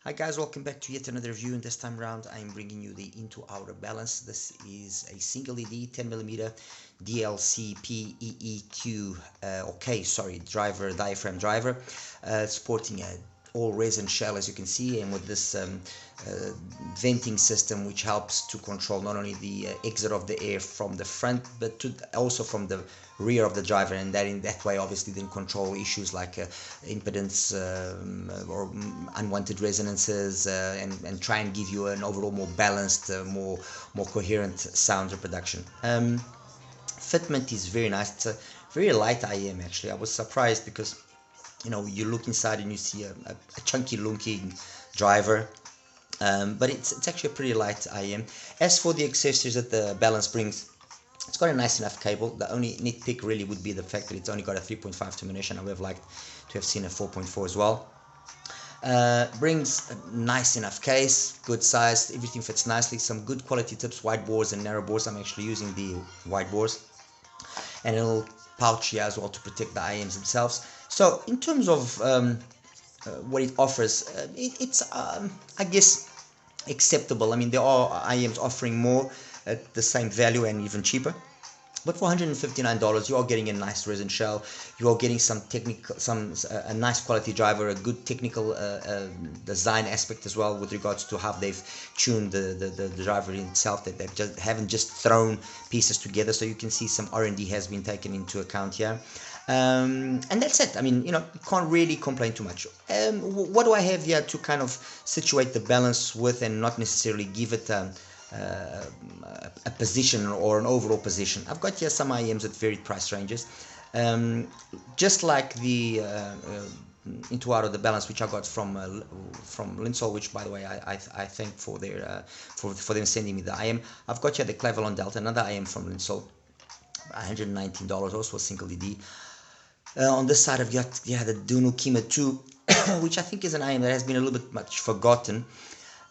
Hi guys, welcome back to yet another review, and this time around I'm bringing you the INTUAURA balance. This is a single LED 10mm DLC PEEQ driver, diaphragm driver, sporting a all resin shell, as you can see, and with this venting system which helps to control not only the exit of the air from the front but also from the rear of the driver, and that in that way obviously then control issues like impedance or unwanted resonances, and try and give you an overall more balanced, more coherent sound reproduction. Fitment is very nice. It's a very light IM actually. I was surprised because you look inside and you see a chunky looking driver, but it's actually a pretty light IM. As for the accessories that the balance brings, it's got a nice enough cable. The only nitpick really would be the fact that it's only got a 3.5 termination. I would have liked to have seen a 4.4 as well. Brings a nice enough case, good size, everything fits nicely. Some good quality tips, wide bores and narrow bores. I'm actually using the wide bores, and a little pouch here as well to protect the IMs themselves. So in terms of what it offers, it's I guess acceptable. I mean, there are IMs offering more at the same value and even cheaper. But for $159, you are getting a nice resin shell. You are getting some technical, a nice quality driver, a good technical design aspect as well with regards to how they've tuned the driver itself. That they haven't just thrown pieces together. So you can see some R&D has been taken into account here. And that's it. I mean, you can't really complain too much. What do I have here to kind of situate the balance with, and not necessarily give it a position or an overall position? I've got here some IMs at varied price ranges, just like the INTUAURA, the balance, which I got from Linsoul, which by the way I thank for their for them sending me the IM. I've got here the Clavalon Delta, another IM from Linsoul, $119, also a single DD. On this side I've got the Duno Kima 2, which I think is an IM that has been a little bit much forgotten.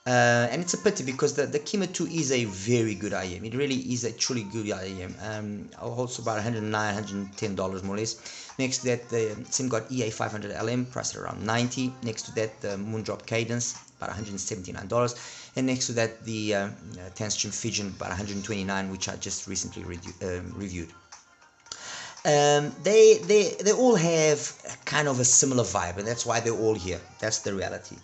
And it's a pity because the Kima 2 is a very good IM. It really is a truly good IM. Also about $109, $110 more or less. Next to that, the SimGod EA500LM, priced at around $90. Next to that, the Moondrop Cadence, about $179. And next to that, the Tanstream Fusion, about $129, which I just recently reviewed. They all have kind of a similar vibe, and that's why they're all here. That's the reality.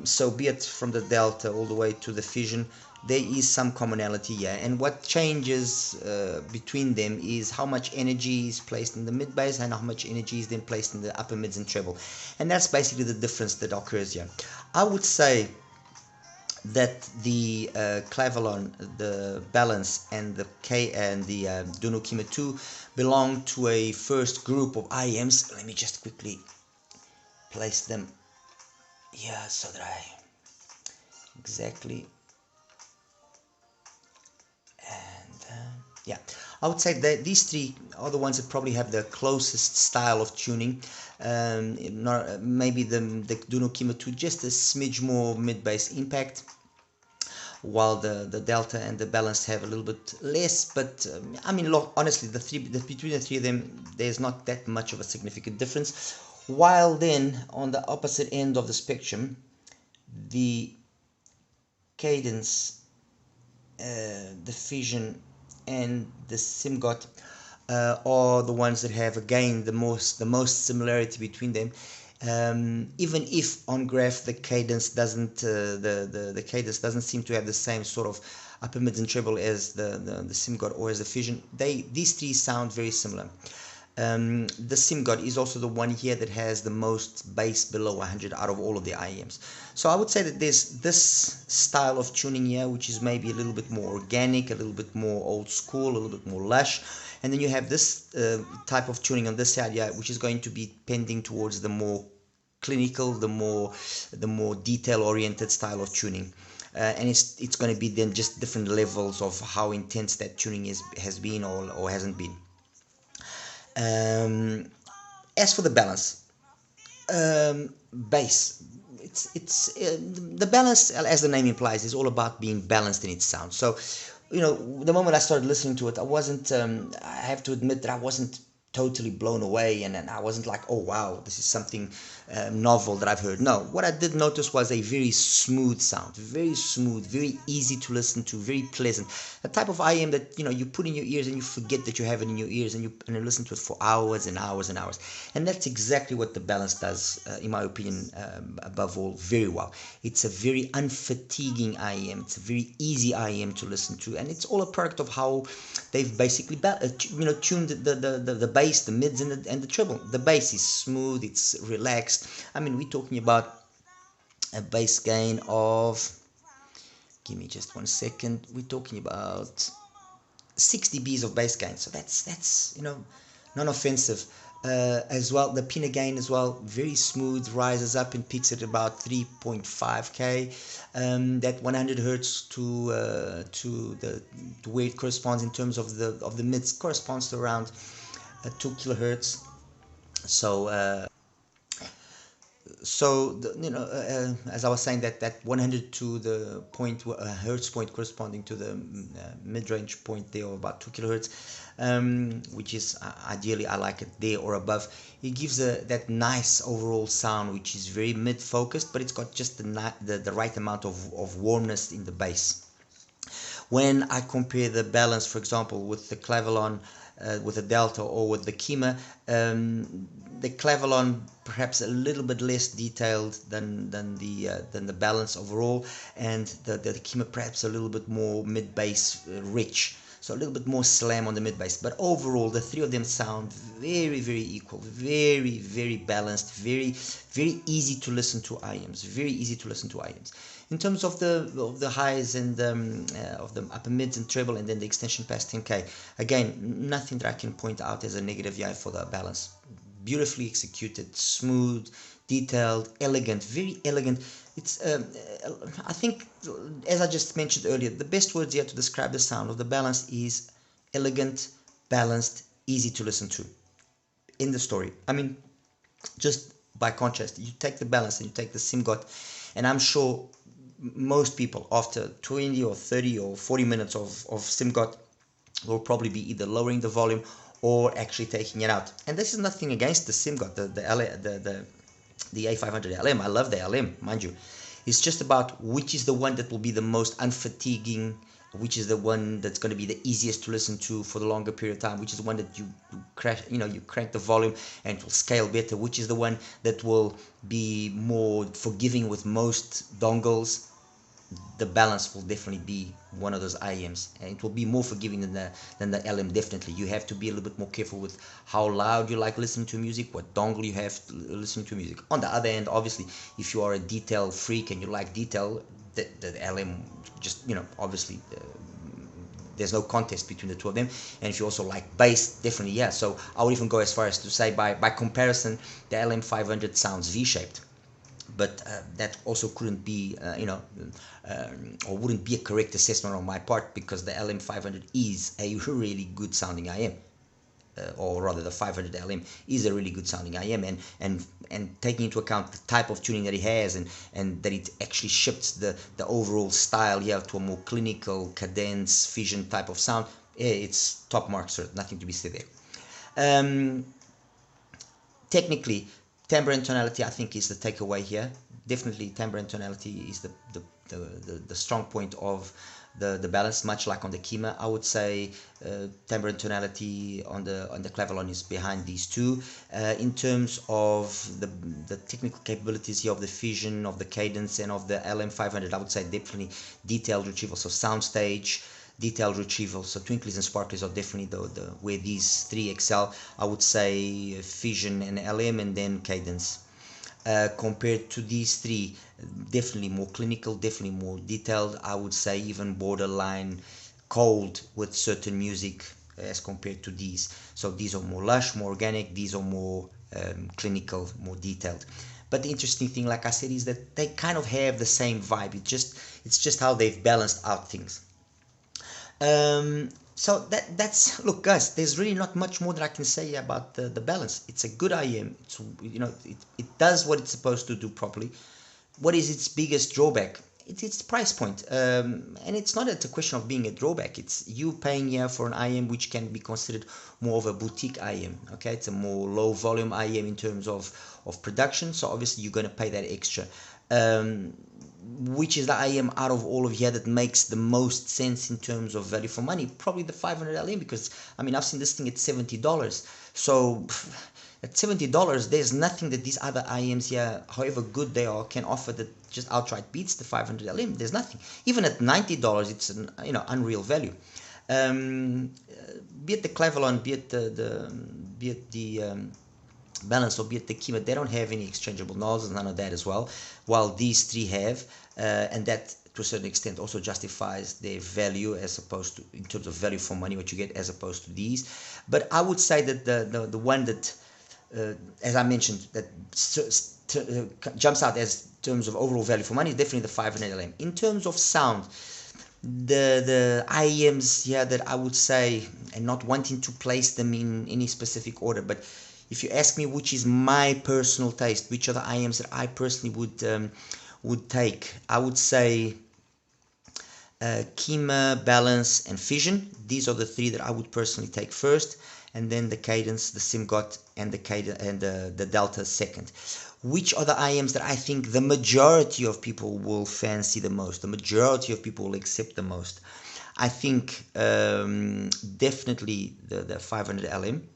So be it from the Delta all the way to the Fusion, there is some commonality here, and what changes between them is how much energy is placed in the mid bass and how much energy is then placed in the upper mids and treble, and that's basically the difference that occurs here. I would say that the Clavalon, the balance, and the Duno Kima 2 belong to a first group of IMs. Let me just quickly place them here so that I exactly, and yeah, I would say that these three are the ones that probably have the closest style of tuning. Maybe the Duno Kima 2 just a smidge more mid-bass impact, while the Delta and the balance have a little bit less. But I mean, look, honestly, between the three of them, there's not that much of a significant difference. While then on the opposite end of the spectrum, the Cadence, the Fusion, and the SimGod are the ones that have again the most similarity between them. Even if on graph the Cadence doesn't the Cadence doesn't seem to have the same sort of upper mids and treble as the SimGod or as the Fusion, these three sound very similar. The SimGod is also the one here that has the most bass below 100 out of all of the IEMs. So I would say that there's this style of tuning here, which is maybe a little bit more organic, a little bit more old school, a little bit more lush. And then you have this type of tuning on this side here, which is going to be pending towards the more clinical, the more detail-oriented style of tuning. And it's going to be then just different levels of how intense that tuning has been or hasn't been. As for the balance, bass, the balance, as the name implies, is all about being balanced in its sound. So, the moment I started listening to it, I wasn't. I have to admit that I wasn't totally blown away, and I wasn't like, oh wow, this is something novel that I've heard. No, what I did notice was a very smooth sound, very smooth, very easy to listen to, very pleasant. A type of IM that, you know, you put in your ears and you forget that you have it in your ears, and you listen to it for hours and hours and hours. And that's exactly what the balance does, in my opinion, above all, very well. It's a very unfatiguing IM. It's a very easy IM to listen to, and it's all a product of how they've basically tuned the bass, the mids, and the treble. The bass is smooth, it's relaxed. I mean, we're talking about a bass gain of, give me just 1 second, we're talking about 6 dBs of bass gain, so that's you know, non-offensive. As well, the pinna gain as well, very smooth, rises up and peaks at about 3.5k. That 100 hertz to where it corresponds in terms of the mids corresponds to around 2 kilohertz. So as I was saying, that 100 to the point hertz point corresponding to the mid-range point there of about 2 kilohertz, which is ideally, I like it there or above. It gives that nice overall sound, which is very mid-focused, but it's got just the right amount of warmness in the bass. When I compare the balance, for example, with the Clavilon, with the Delta, or with the Kima, the Clavilon perhaps a little bit less detailed than the balance overall, and the Kima perhaps a little bit more mid bass rich, so a little bit more slam on the mid bass. But overall, the three of them sound very, very equal, very, very balanced, very, very easy to listen to IMs, very easy to listen to IMs. In terms of the highs and of the upper mids and treble, and then the extension past 10k, again, nothing that I can point out as a negative here for the balance. Beautifully executed, smooth, detailed, elegant, very elegant. It's I think, as I just mentioned earlier, the best words here to describe the sound of the balance is elegant, balanced, easy to listen to. In the story, I mean, just by contrast, you take the balance and you take the SIMGOT, and I'm sure most people after 20 or 30 or 40 minutes of SIMGOT will probably be either lowering the volume or actually taking it out. And this is nothing against the SIMGOT, the A500 LM. I love the LM, mind you. It's just about which is the one that will be the most unfatiguing, which is the one that's going to be the easiest to listen to for the longer period of time, which is the one that you crank the volume and it will scale better, which is the one that will be more forgiving with most dongles. The balance will definitely be one of those IMs, and it will be more forgiving than the LM. Definitely, you have to be a little bit more careful with how loud you like listening to music, what dongle you have listening to music. On the other hand, obviously, if you are a detail freak and you like detail, the LM just, obviously, there's no contest between the two of them. And if you also like bass, definitely, yeah. So I would even go as far as to say, by comparison, the LM500 sounds V-shaped. But that also couldn't be, or wouldn't be a correct assessment on my part, because the LM500 is a really good sounding IM, or rather the 500 LM is a really good sounding IM, and taking into account the type of tuning that it has, and that it actually shifts the overall style here to a more clinical cadence fission type of sound, it's top marks, sir. Nothing to be said there. Technically, timbre and tonality, I think, is the takeaway here. Definitely, timbre and tonality is the strong point of the balance, much like on the Kima. I would say timbre and tonality on the Clavilon is behind these two. In terms of the technical capabilities here of the fission, of the cadence, and of the LM500, I would say definitely detailed retrieval, so soundstage, detailed retrieval, so twinklies and sparklies are definitely the where these three excel. I would say fission and LM, and then cadence. Compared to these three, definitely more clinical, definitely more detailed. I would say even borderline cold with certain music as compared to these. So these are more lush, more organic. These are more clinical, more detailed. But the interesting thing, like I said, is that they kind of have the same vibe. It's just how they've balanced out things. So that's look, guys, there's really not much more that I can say about the balance. It's a good IM. It's, it does what it's supposed to do properly. What is its biggest drawback? it's price point, and it's not a question of being a drawback. It's you paying here for an IM which can be considered more of a boutique IM. Okay, it's a more low volume IM in terms of production, so obviously you're going to pay that extra. Which is the IM out of all of here that makes the most sense in terms of value for money? Probably the 500 LM, because I mean I've seen this thing at $70. So at $70, there's nothing that these other IMs here, however good they are, can offer that just outright beats the 500 LM. There's nothing. Even at $90, it's an unreal value. Be it the Cleveland, be it the balance, or be it the Kima, they don't have any exchangeable nozzles, none of that as well, while these three have, and that to a certain extent also justifies their value as opposed to, in terms of value for money, what you get as opposed to these. But I would say that the one that, as I mentioned, that jumps out as terms of overall value for money is definitely the 500 LM. In terms of sound, the IEMs here that I would say, and not wanting to place them in any specific order, but if you ask me which is my personal taste, which are the IEMs that I personally would take, I would say Kima, Balance, and Fission. These are the three that I would personally take first, and then the Cadence, the Simgot, and the Delta second. Which are the IEMs that I think the majority of people will fancy the most, the majority of people will accept the most? I think definitely the 500 LM.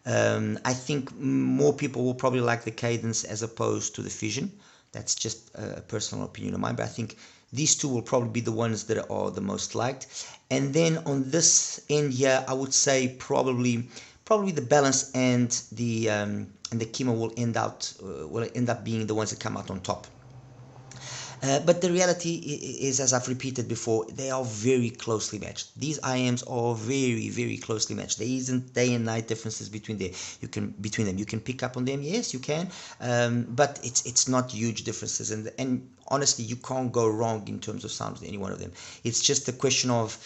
I think more people will probably like the Cadence as opposed to the Fission. That's just a personal opinion of mine, but I think these two will probably be the ones that are the most liked. And then on this end here, I would say probably the Balance and the Kima will end up being the ones that come out on top. But the reality is, as I've repeated before, they are very closely matched. These IMs are very, very closely matched. There isn't day and night differences between them. You can pick up on them, yes, you can, but it's not huge differences. And honestly, you can't go wrong in terms of sound with any one of them. It's just a question of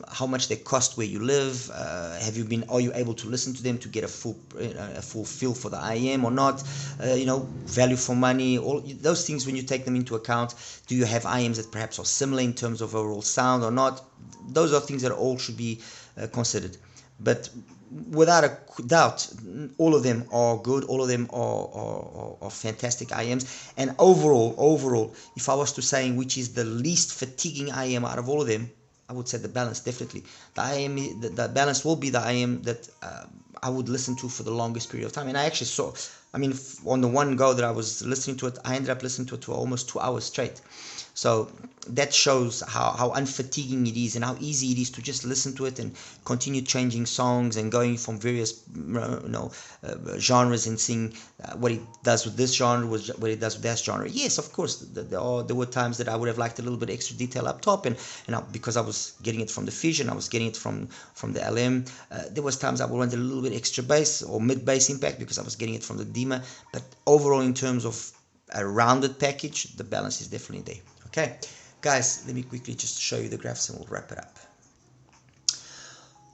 how much they cost where you live. Are you able to listen to them to get a full feel for the IM or not? Value for money, all those things when you take them into account. Do you have IMs that perhaps are similar in terms of overall sound or not? Those are things that all should be considered. But without a doubt, all of them are good. All of them are fantastic IMs. And overall, if I was to say which is the least fatiguing IM out of all of them, I would say the Balance, definitely. The Balance will be the IM that I would listen to for the longest period of time. And I actually saw, on the one go that I was listening to it, I ended up listening to it for almost 2 hours straight. So that shows how unfatiguing it is and how easy it is to just listen to it and continue changing songs and going from various genres and seeing what it does with this genre, what it does with that genre. Yes, of course, there were times that I would have liked a little bit extra detail up top, and because I was getting it from the Fission, I was getting it from the LM. There was times I would want a little bit extra bass or mid bass impact because I was getting it from the Dima. But overall, in terms of a rounded package, the Balance is definitely there. Okay, guys, let me quickly just show you the graphs and we'll wrap it up.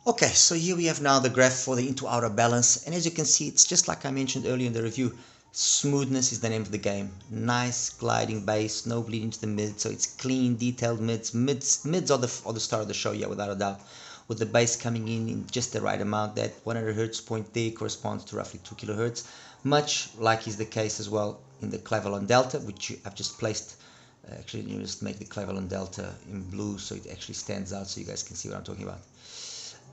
Okay, so here we have now the graph for the INTUAURA Balance, and as you can see, it's just like I mentioned earlier in the review. Smoothness is the name of the game. Nice gliding bass, no bleeding to the mid, so it's clean, detailed mids. Mids are the star of the show, yeah, without a doubt. With the bass coming in just the right amount. That 100 hertz point there corresponds to roughly 2 kilohertz, much like is the case as well in the Cleveland Delta, which I've just placed. Actually, you just make the Cleveland Delta in blue so it actually stands out so you guys can see what I'm talking about.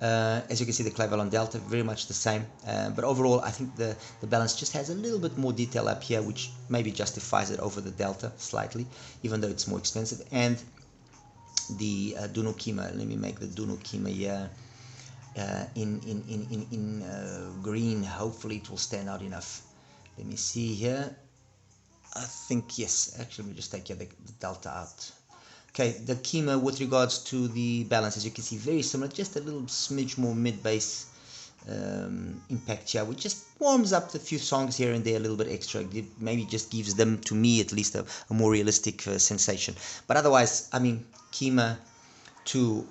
As you can see, the Cleveland Delta, very much the same. But overall, I think the Balance just has a little bit more detail up here, which maybe justifies it over the Delta slightly, even though it's more expensive. And the Duno Kima, let me make the Duno Kima here in green. Hopefully it will stand out enough. Let me see here. I think yes, actually we just take the Delta out. Okay, the Kima with regards to the Balance, as you can see, very similar, just a little smidge more mid-bass impact here, which just warms up a few songs here and there a little bit extra. Maybe just gives them, to me at least, a more realistic sensation. But otherwise, Kima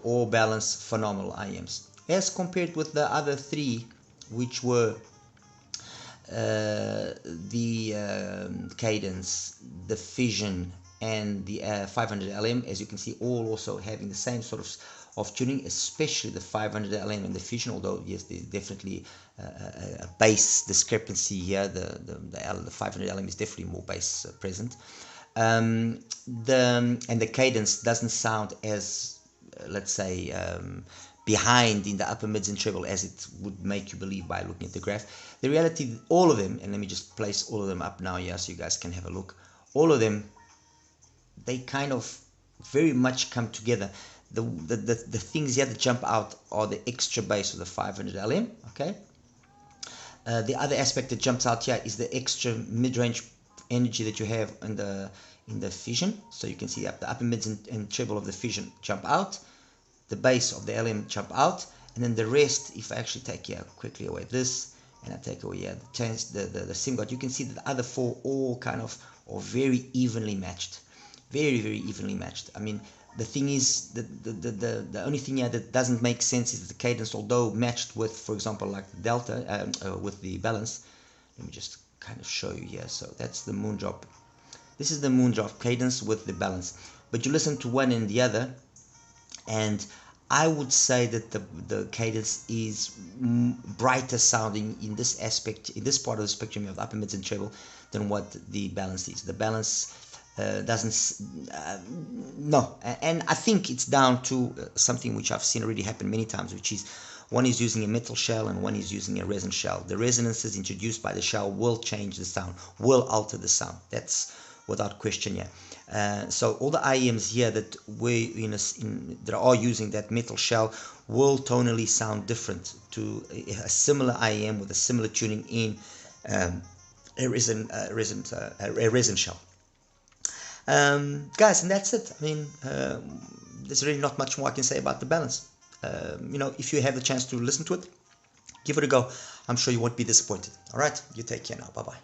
or Balance, phenomenal IMs. As compared with the other three, which were the Cadence, the Fission, and the 500 LM, as you can see, all also having the same sort of tuning, especially the 500 LM and the Fusion, although yes, there's definitely a bass discrepancy here. The 500 LM is definitely more bass present. And the cadence doesn't sound as, let's say, behind in the upper mids and treble as it would make you believe by looking at the graph. The reality, all of them, and let me just place all of them up now here so you guys can have a look. All of them, they kind of very much come together. The things here that jump out are the extra bass of the 500 LM. Okay. The other aspect that jumps out here is the extra mid-range energy that you have in the Fusion. So you can see the upper mids and treble of the Fusion jump out, the bass of the LM jump out, and then the rest, if I actually take here quickly away this, and I take away here the SIM card, you can see that the other four all kind of are very evenly matched, very evenly matched. I mean, the thing is, the only thing here that doesn't make sense is the cadence, although matched with, for example, like the delta with the balance. Let me just kind of show you here. So that's the moon drop. This is the moon drop cadence with the balance. But you listen to one and the other, and I would say that the cadence is brighter sounding in this aspect, in this part of the spectrum of upper mids and treble, than what the balance is. The balance doesn't no, and I think it's down to something which I've seen already happen many times, which is one is using a metal shell and one is using a resin shell. The resonances introduced by the shell will change the sound, will alter the sound. That's without question here. So all the IEMs here that that are using that metal shell will tonally sound different to a similar IEM with a similar tuning in a resin shell. Guys, and that's it. I mean, there's really not much more I can say about the balance. If you have the chance to listen to it, give it a go. I'm sure you won't be disappointed. All right, you take care now. Bye bye.